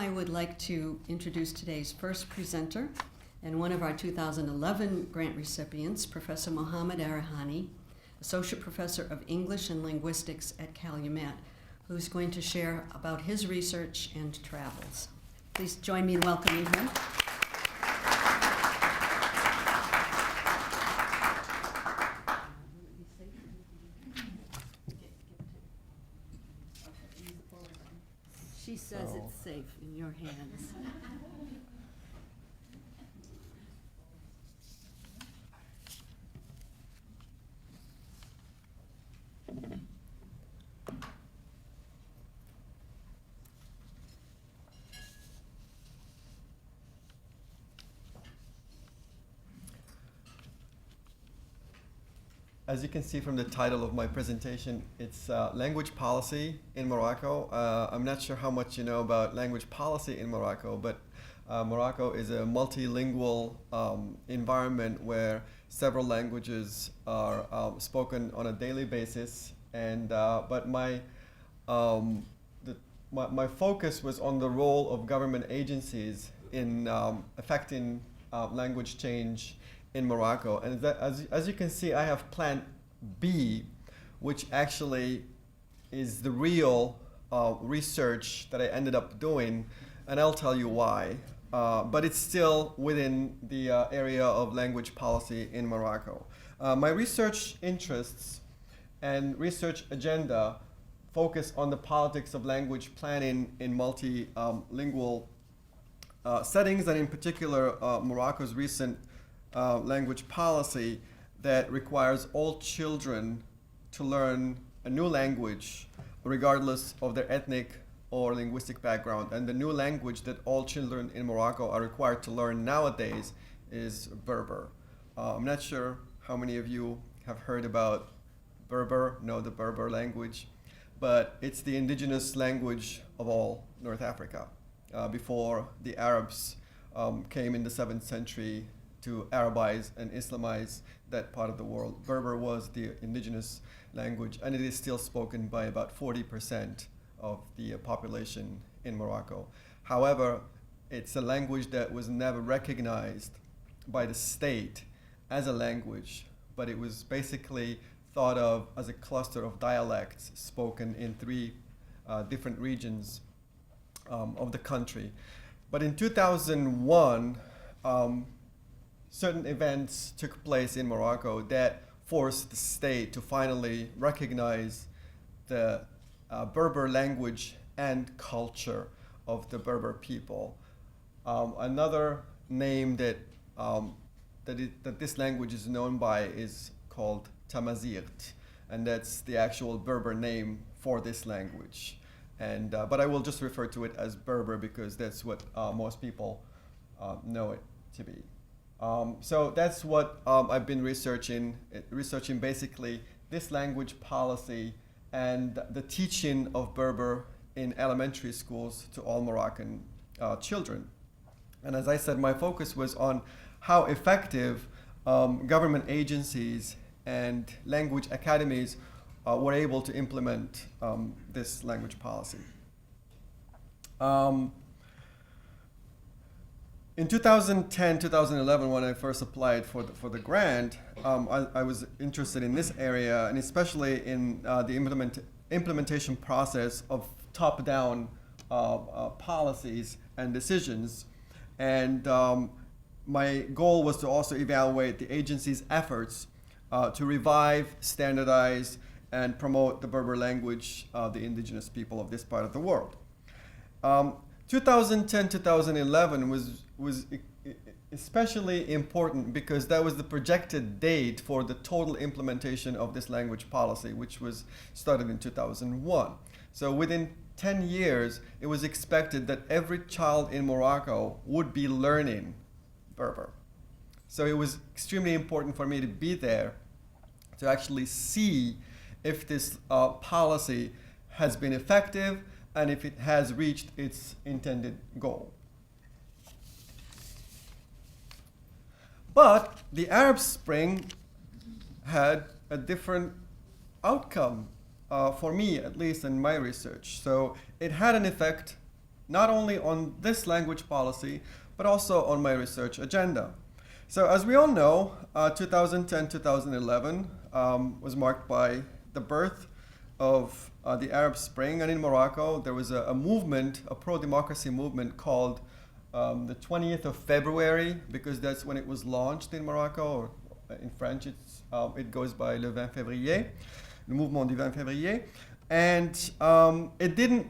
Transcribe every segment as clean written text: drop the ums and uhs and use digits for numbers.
I would like to introduce today's first presenter and one of our 2011 grant recipients, Professor Mohammed Errihani, Associate Professor of English and Linguistics at Calumet, who's going to share about his research and travels. Please join me in welcoming him. She says it's safe in your hands. As you can see from the title of my presentation, it's language policy in Morocco. I'm not sure how much you know about language policy in Morocco, but Morocco is a multilingual environment where several languages are spoken on a daily basis. And but my focus was on the role of government agencies in affecting language change in Morocco. And that, as you can see, I have Plan B, which actually is the real research that I ended up doing, and I'll tell you why. But it's still within the area of language policy in Morocco. My research interests and research agenda focus on the politics of language planning in multilingual settings, and in particular Morocco's recent language policy that requires all children to learn a new language regardless of their ethnic or linguistic background. And the new language that all children in Morocco are required to learn nowadays is Berber. I'm not sure how many of you have heard about Berber, know the Berber language, but it's the indigenous language of all North Africa. Before the Arabs came in the 7th century to Arabize and Islamize that part of the world, Berber was the indigenous language, and it is still spoken by about 40% of the population in Morocco. However, it's a language that was never recognized by the state as a language, but it was basically thought of as a cluster of dialects spoken in 3 different regions of the country. But in 2001, certain events took place in Morocco that forced the state to finally recognize the Berber language and culture of the Berber people. Another name that this language is known by is called Tamazight, and that's the actual Berber name for this language. And but I will just refer to it as Berber because that's what most people know it to be. So that's what I've been researching basically this language policy and the teaching of Berber in elementary schools to all Moroccan children. And as I said, my focus was on how effective government agencies and language academies were able to implement this language policy. In 2010, 2011, when I first applied for the grant, I was interested in this area, and especially in the implementation process of top-down policies and decisions. And my goal was to also evaluate the agency's efforts to revive, standardize, and promote the Berber language of the indigenous people of this part of the world. 2010, 2011 was especially important because that was the projected date for the total implementation of this language policy, which was started in 2001. So within 10 years, it was expected that every child in Morocco would be learning Berber. So it was extremely important for me to be there to actually see if this policy has been effective and if it has reached its intended goal. But the Arab Spring had a different outcome for me, at least in my research. So it had an effect not only on this language policy, but also on my research agenda. So as we all know, 2010-2011 was marked by the birth of the Arab Spring, and in Morocco there was a movement, a pro-democracy movement called the 20th of February, because that's when it was launched in Morocco, or in French it goes by le 20 février, le mouvement du 20 février, and it didn't.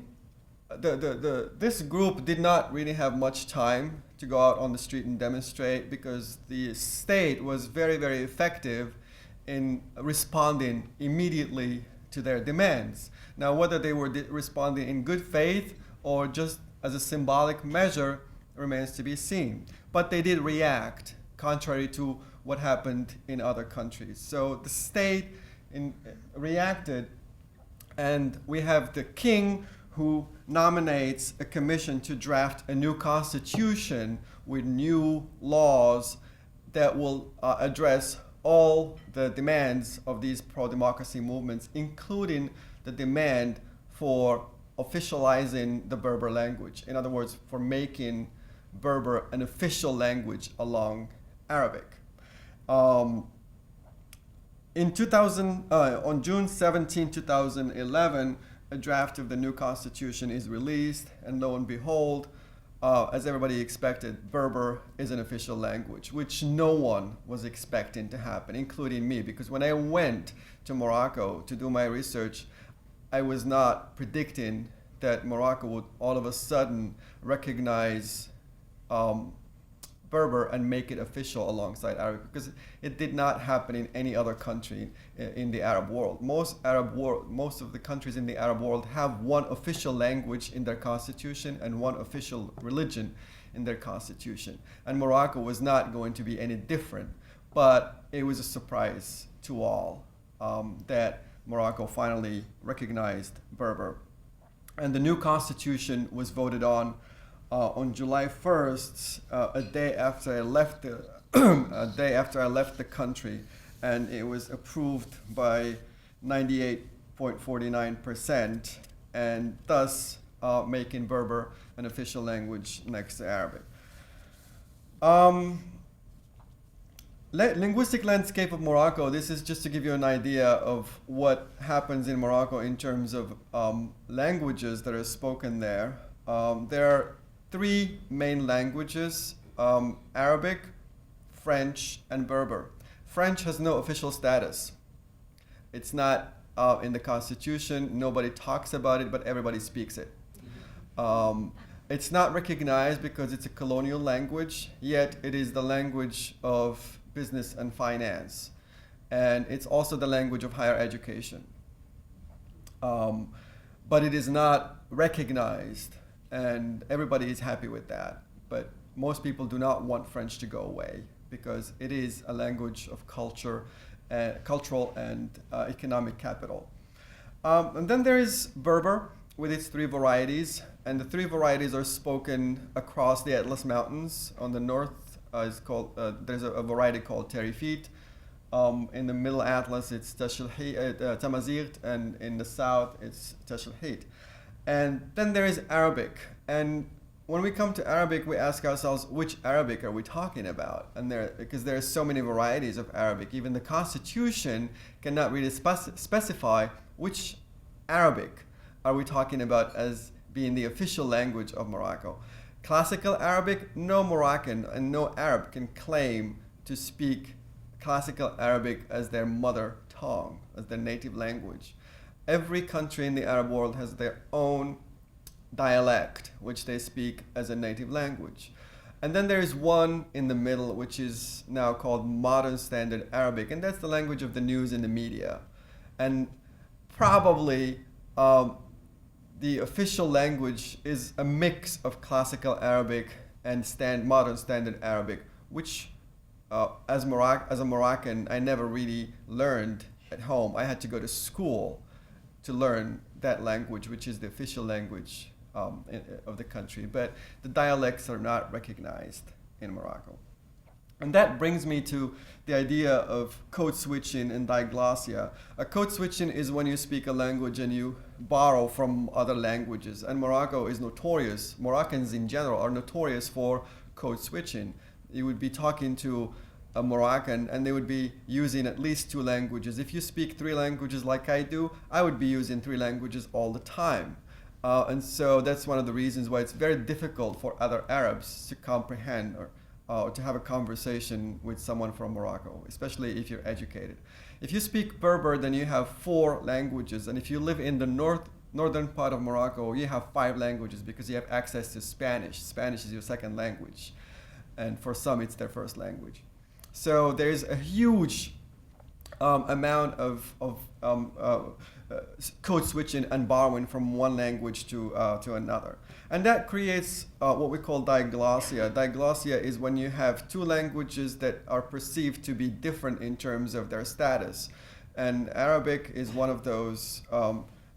This group did not really have much time to go out on the street and demonstrate, because the state was very, very effective in responding immediately to their demands. Now, whether they were responding in good faith or just as a symbolic measure remains to be seen. But they did react, contrary to what happened in other countries. So the state reacted, and we have the king who nominates a commission to draft a new constitution with new laws that will address all the demands of these pro-democracy movements, including the demand for officializing the Berber language. In other words, for making Berber an official language along Arabic. On June 17, 2011, a draft of the new constitution is released, and lo and behold, as everybody expected, Berber is an official language, which no one was expecting to happen, including me, because when I went to Morocco to do my research, I was not predicting that Morocco would all of a sudden recognize Berber and make it official alongside Arabic, because it did not happen in any other country in the Arab world. Most of the countries in the Arab world have one official language in their constitution and one official religion in their constitution. And Morocco was not going to be any different, but it was a surprise to all that Morocco finally recognized Berber. And the new constitution was voted on July 1st, a day after I left the country, and it was approved by 98.49%, and thus making Berber an official language next to Arabic. Linguistic landscape of Morocco. This is just to give you an idea of what happens in Morocco in terms of languages that are spoken there. There are three main languages: Arabic, French, and Berber. French has no official status. It's not in the constitution. Nobody talks about it, but everybody speaks it. It's not recognized because it's a colonial language, yet it is the language of business and finance. And it's also the language of higher education. But it is not recognized, and everybody is happy with that. But most people do not want French to go away, because it is a language of culture, cultural and economic capital. And then there is Berber with its three varieties, and the three varieties are spoken across the Atlas Mountains. On the north is called, there's a variety called Terifit. In the Middle Atlas it's Tamazight, and in the south it's Tashlhit. And then there is Arabic, and when we come to Arabic, we ask ourselves, which Arabic are we talking about? And because there are so many varieties of Arabic, even the constitution cannot really specify which Arabic are we talking about as being the official language of Morocco. Classical Arabic, no Moroccan and no Arab can claim to speak Classical Arabic as their mother tongue, as their native language. Every country in the Arab world has their own dialect, which they speak as a native language. And then there is one in the middle, which is now called Modern Standard Arabic, and that's the language of the news and the media. And probably the official language is a mix of Classical Arabic and Modern Standard Arabic, which as a Moroccan, I never really learned at home. I had to go to school to learn that language, which is the official language of the country, but the dialects are not recognized in Morocco. And that brings me to the idea of code switching and diglossia. A code switching is when you speak a language and you borrow from other languages. And Morocco is notorious, Moroccans in general are notorious for code switching. You would be talking to a Moroccan and they would be using at least 2 languages. If you speak 3 languages like I do, I would be using 3 languages all the time. And so that's one of the reasons why it's very difficult for other Arabs to comprehend or to have a conversation with someone from Morocco, especially if you're educated. If you speak Berber, then you have 4 languages. And if you live in the northern part of Morocco, you have 5 languages because you have access to Spanish. Spanish is your second language. And for some, it's their first language. So there's a huge amount of code switching and borrowing from one language to another. And that creates what we call diglossia. Diglossia is when you have 2 languages that are perceived to be different in terms of their status. And Arabic is one of those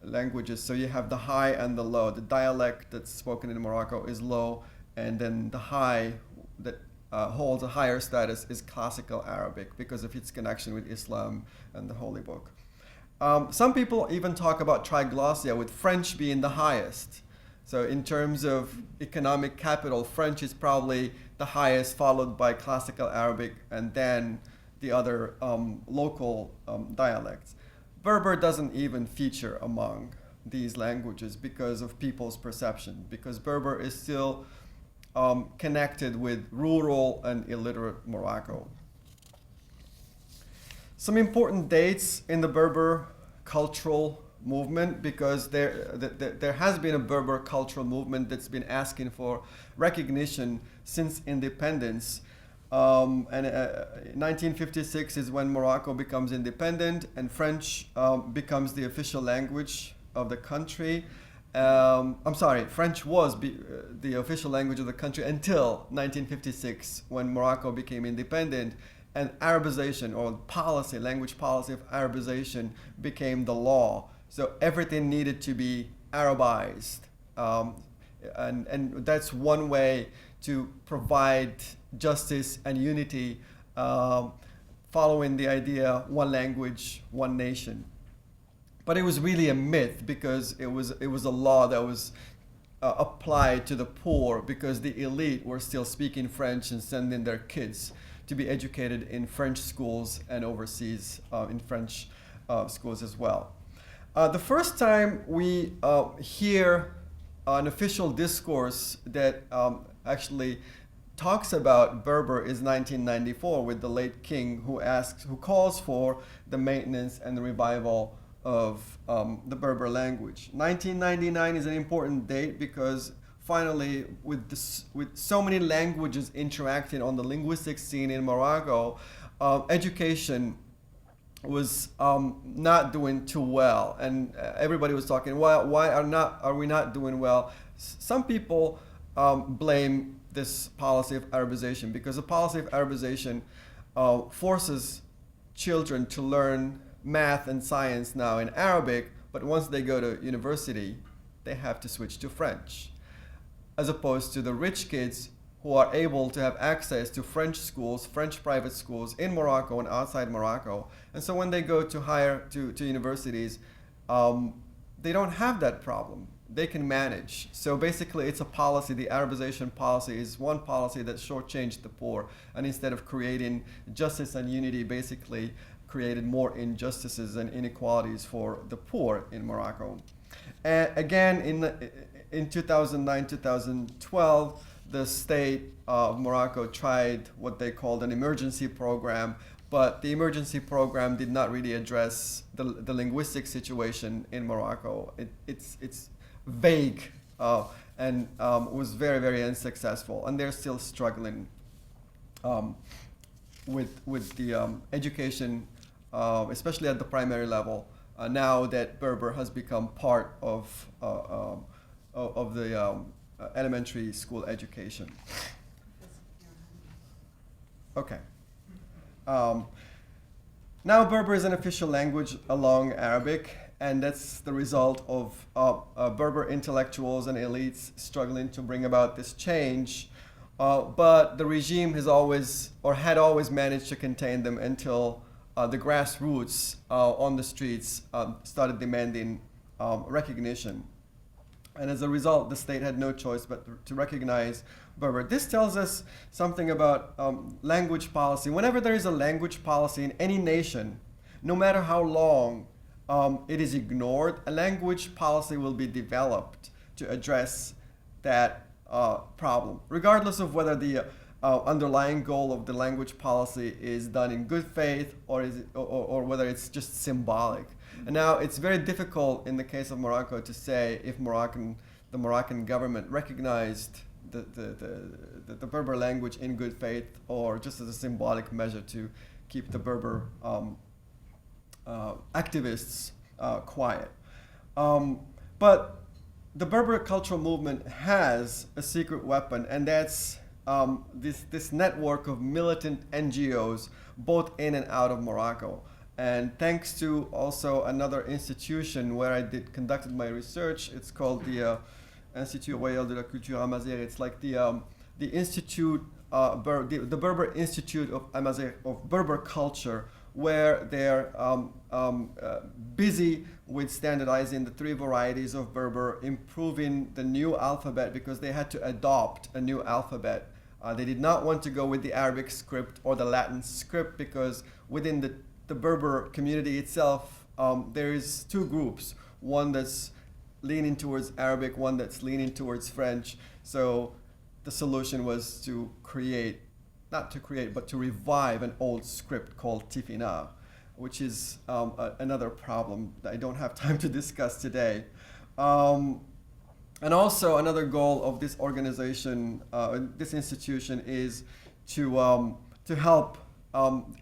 languages. So you have the high and the low. The dialect that's spoken in Morocco is low, and then the high that holds a higher status is classical Arabic because of its connection with Islam and the Holy Book. Some people even talk about triglossia, with French being the highest. So in terms of economic capital, French is probably the highest, followed by classical Arabic, and then the other local dialects. Berber doesn't even feature among these languages because of people's perception, because Berber is still connected with rural and illiterate Morocco. Some important dates in the Berber cultural movement, because there has been a Berber cultural movement that's been asking for recognition since independence. And 1956 is when Morocco becomes independent and French becomes the official language of the country. French was the official language of the country until 1956 when Morocco became independent, and Arabization, or policy, language policy of Arabization, became the law. So everything needed to be Arabized. And that's one way to provide justice and unity, following the idea, one language, one nation. But it was really a myth because it was a law that was applied to the poor because the elite were still speaking French and sending their kids to be educated in French schools and overseas in French schools as well. The first time we hear an official discourse that actually talks about Berber is 1994 with the late king who calls for the maintenance and the revival of the Berber language. 1999 is an important date because finally, with so many languages interacting on the linguistic scene in Morocco, education was not doing too well, and everybody was talking, why are we not doing well? Some people blame this policy of Arabization because the policy of Arabization forces children to learn math and science now in Arabic, but once they go to university, they have to switch to French, as opposed to the rich kids who are able to have access to French schools, French private schools in Morocco and outside Morocco. And so when they go to universities, they don't have that problem. They can manage. So basically it's a policy, the Arabization policy is one policy that shortchanged the poor, and instead of creating justice and unity, basically created more injustices and inequalities for the poor in Morocco. And again, in 2009, 2012, the state of Morocco tried what they called an emergency program, but the emergency program did not really address the linguistic situation in Morocco. It's vague and was very, very unsuccessful, and they're still struggling with the education, especially at the primary level. Now that Berber has become part of the elementary school education. Okay. Now Berber is an official language along Arabic, and that's the result of Berber intellectuals and elites struggling to bring about this change. but the regime has always, or had always managed to contain them until the grassroots on the streets started demanding recognition. And as a result, the state had no choice but to recognize Berber. This tells us something about language policy. Whenever there is a language policy in any nation, no matter how long it is ignored, a language policy will be developed to address that problem, regardless of whether the underlying goal of the language policy is done in good faith or whether it's just symbolic. And now it's very difficult in the case of Morocco to say if the Moroccan government recognized the Berber language in good faith or just as a symbolic measure to keep the Berber activists quiet. But the Berber cultural movement has a secret weapon, and that's this network of militant NGOs both in and out of Morocco. And thanks to also another institution where I conducted my research, it's called the Institut Royal de la Culture Amazigh. It's like the institute, the Berber Institute of Amazigh, of Berber culture, where they're busy with standardizing the 3 varieties of Berber, improving the new alphabet because they had to adopt a new alphabet. They did not want to go with the Arabic script or the Latin script because within the Berber community itself, there is 2 groups, one that's leaning towards Arabic, one that's leaning towards French. So the solution was to create, not to create, but to revive an old script called Tifina, which is another problem that I don't have time to discuss today. And also another goal of this organization, this institution, is to help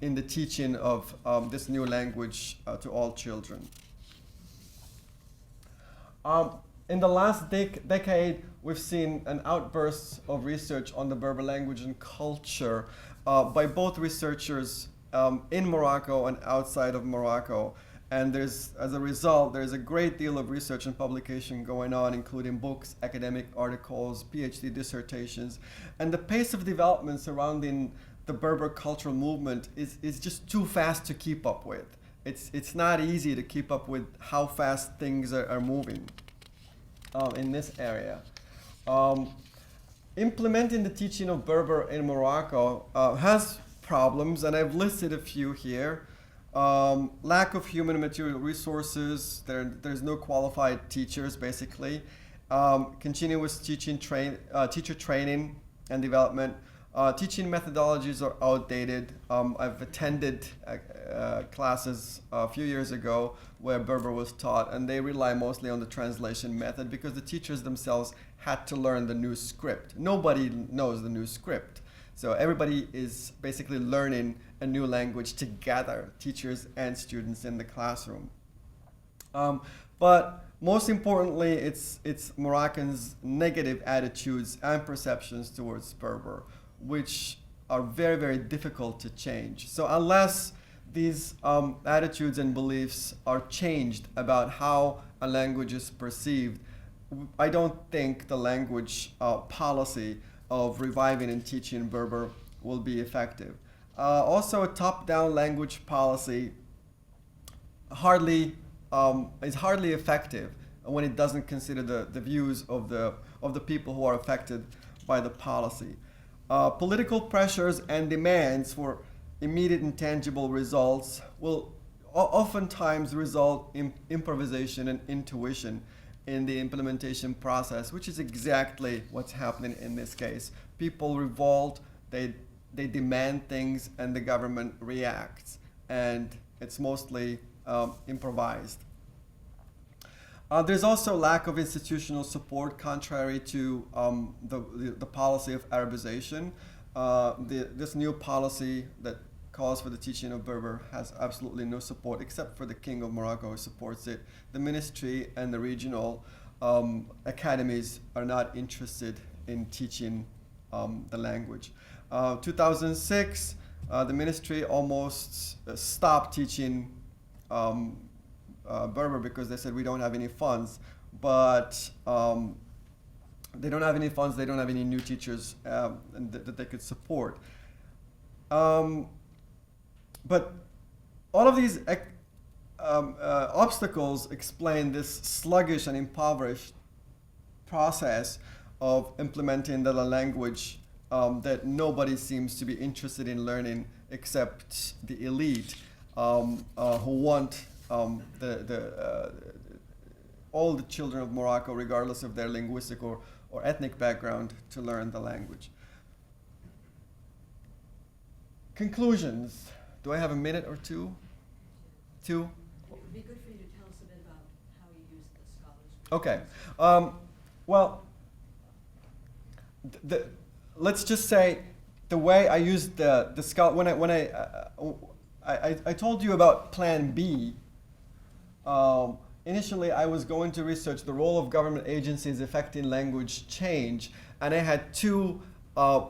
in the teaching of this new language to all children. In the last decade, we've seen an outburst of research on the Berber language and culture by both researchers in Morocco and outside of Morocco. And as a result, there's a great deal of research and publication going on, including books, academic articles, PhD dissertations. And the pace of development surrounding the Berber cultural movement is just too fast to keep up with. It's not easy to keep up with how fast things are moving in this area. Implementing the teaching of Berber in Morocco has problems, and I've listed a few here. Lack of human and material resources. There's no qualified teachers, basically. Continuous teacher training and development. Teaching methodologies are outdated. I've attended classes a few years ago where Berber was taught, and they rely mostly on the translation method because the teachers themselves had to learn the new script. Nobody knows the new script. So everybody is basically learning a new language together, teachers and students in the classroom. But most importantly, it's Moroccans' negative attitudes and perceptions towards Berber, which are very, very difficult to change. So unless these attitudes and beliefs are changed about how a language is perceived, I don't think the language policy of reviving and teaching Berber will be effective. Also, a top-down language policy is hardly effective when it doesn't consider the views of the people who are affected by the policy. Political pressures and demands for immediate and tangible results will oftentimes result in improvisation and intuition in the implementation process, which is exactly what's happening in this case. People revolt, they demand things, and the government reacts, and it's mostly improvised. There's also lack of institutional support, contrary to the policy of Arabization. This new policy that calls for the teaching of Berber has absolutely no support except for the King of Morocco who supports it. The ministry and the regional academies are not interested in teaching the language. 2006, the ministry almost stopped teaching Berber because they said we don't have any funds. But They don't have any funds. They don't have any new teachers that they could support. But all of these obstacles explain this sluggish and impoverished process of implementing the language that nobody seems to be interested in learning except the elite who want all the children of Morocco, regardless of their linguistic or ethnic background, to learn the language. Conclusions. Do I have a minute or two? Two? It would be good for you to tell us a bit about how you use the scholars. Okay. Well, let's just say the way I used the scholar when I told you about Plan B. Initially, I was going to research the role of government agencies affecting language change, and I had two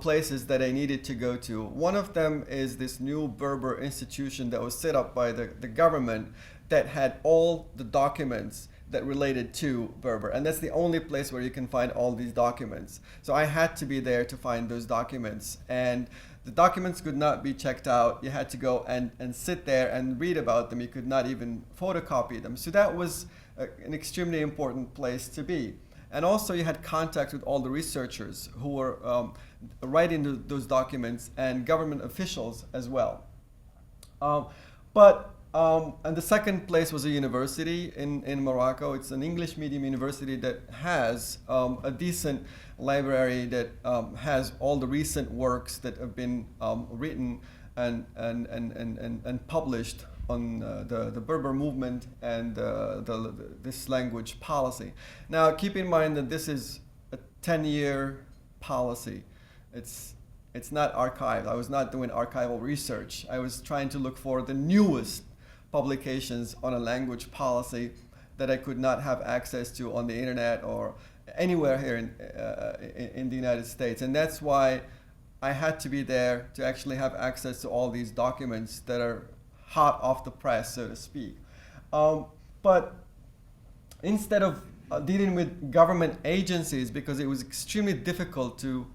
places that I needed to go to. One of them is this new Berber institution that was set up by the government that had all the documents that related to Berber, and that's the only place where you can find all these documents. So I had to be there to find those documents, and the documents could not be checked out. You had to go and sit there and read about them. You could not even photocopy them. So that was an extremely important place to be. And also you had contact with all the researchers who were writing those documents and government officials as well. And the second place was a university in Morocco. It's an English medium university that has a decent library that has all the recent works that have been written and published on the Berber movement and this language policy. Now, keep in mind that this is a 10-year policy. It's not archived. I was not doing archival research. I was trying to look for the newest publications on a language policy that I could not have access to on the internet or anywhere here in the United States. And that's why I had to be there to actually have access to all these documents that are hot off the press, so to speak. But instead of dealing with government agencies, because it was extremely difficult to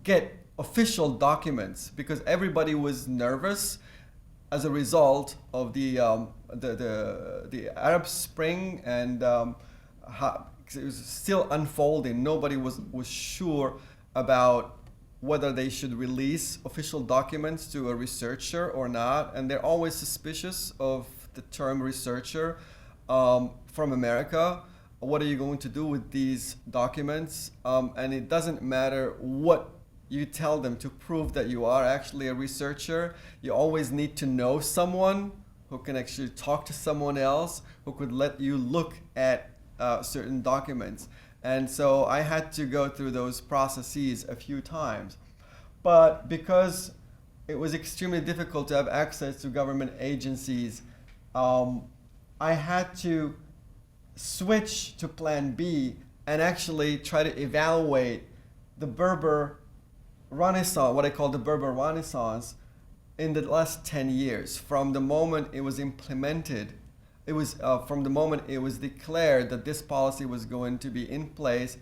get official documents, because everybody was nervous as a result of the Arab Spring, and it was still unfolding. Nobody was sure about whether they should release official documents to a researcher or not, and they're always suspicious of the term researcher from America. What are you going to do with these documents? And it doesn't matter what you tell them to prove that you are actually a researcher. You always need to know someone who can actually talk to someone else who could let you look at certain documents. And so I had to go through those processes a few times. But because it was extremely difficult to have access to government agencies, I had to switch to Plan B and actually try to evaluate the Berber Renaissance, what I call the Berber Renaissance, in the last 10 years. From the moment it was implemented, from the moment it was declared that this policy was going to be in place,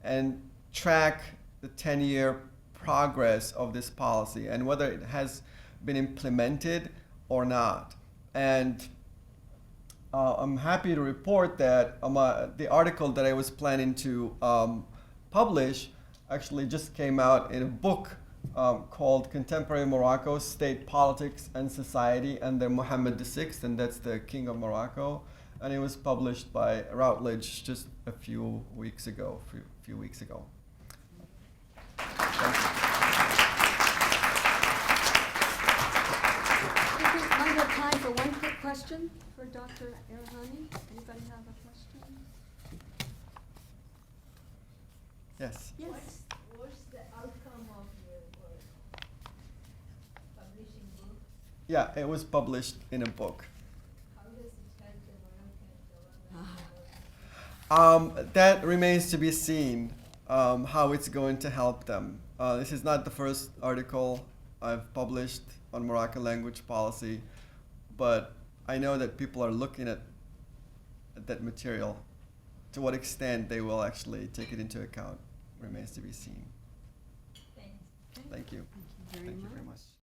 and track the 10-year progress of this policy and whether it has been implemented or not. And I'm happy to report that the article that I was planning to publish actually just came out in a book called Contemporary Morocco, State, Politics, and Society under Mohammed VI, and that's the King of Morocco. And it was published by Routledge just a few weeks ago. Thank you. We might have time for one quick question for Dr. Errihani. Anybody have a question? Yes. Yes. What's the outcome of your work? Publishing book? Yeah, it was published in a book. How does it help the Moroccan government? That remains to be seen, how it's going to help them. This is not the first article I've published on Moroccan language policy, but I know that people are looking at that material to what extent they will actually take it into account remains to be seen. Thanks. Okay. Thank you. Thank you very much. Much.